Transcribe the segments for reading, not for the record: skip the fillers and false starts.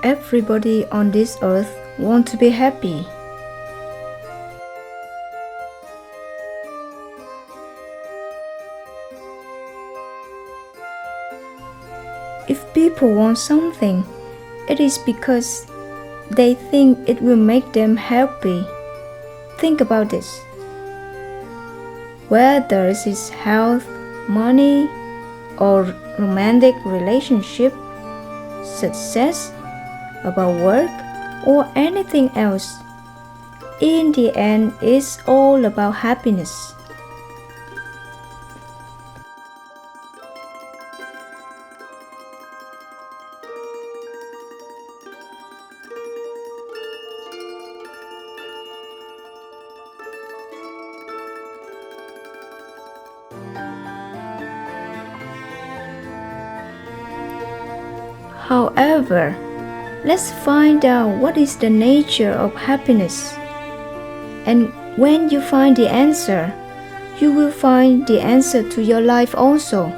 Everybody on this earth wants to be happy. If people want something, it is because they think it will make them happy. Think about this. Whether it is health, money, or romantic relationship, success, about work, or anything else, in the end, it's all about happiness. However, let's find out what is the nature of happiness. And when you find the answer, you will find the answer to your life also.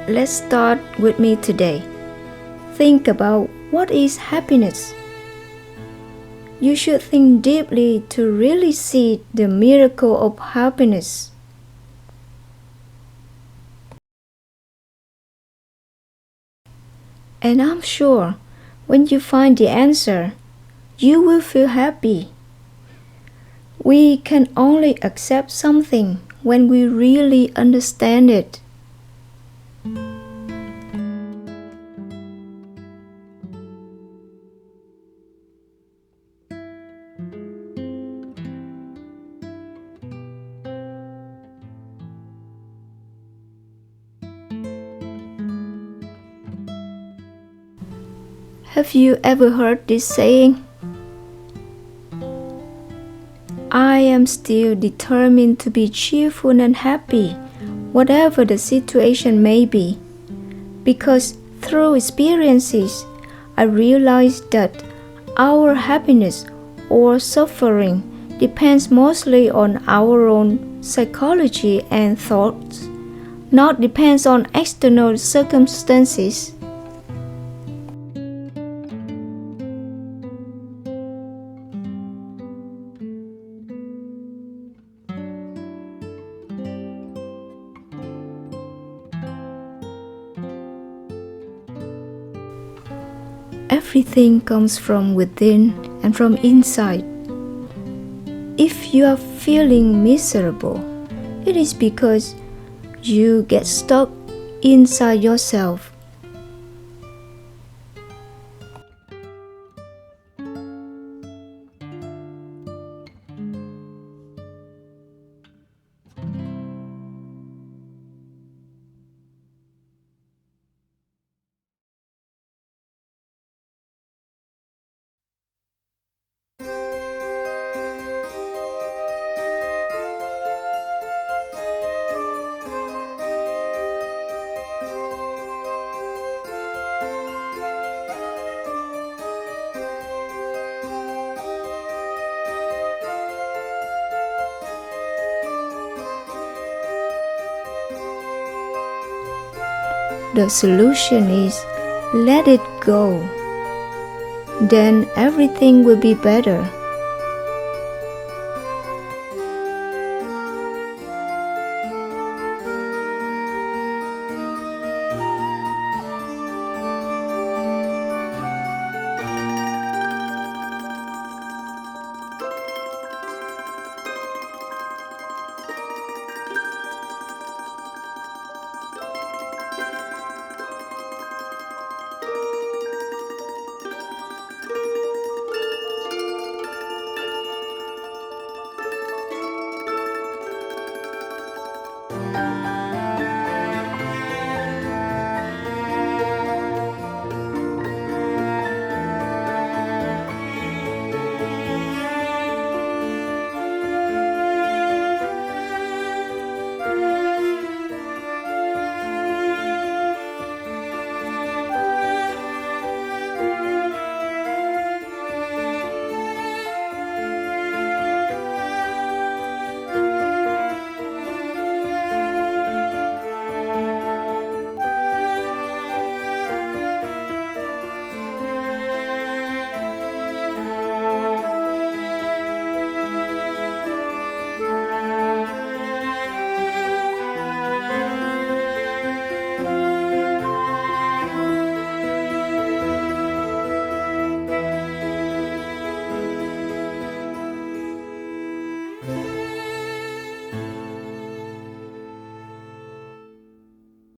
Let's start with me today. Think about what is happiness. You should think deeply to really see the miracle of happiness. And I'm sure when you find the answer, you will feel happy. We can only accept something when we really understand it. Have you ever heard this saying? I am still determined to be cheerful and happy, whatever the situation may be, because through experiences, I realized that our happiness or suffering depends mostly on our own psychology and thoughts, not depends on external circumstances. Everything comes from within and from inside. If you are feeling miserable, it is because you get stuck inside yourself. The solution is let it go. Then everything will be better.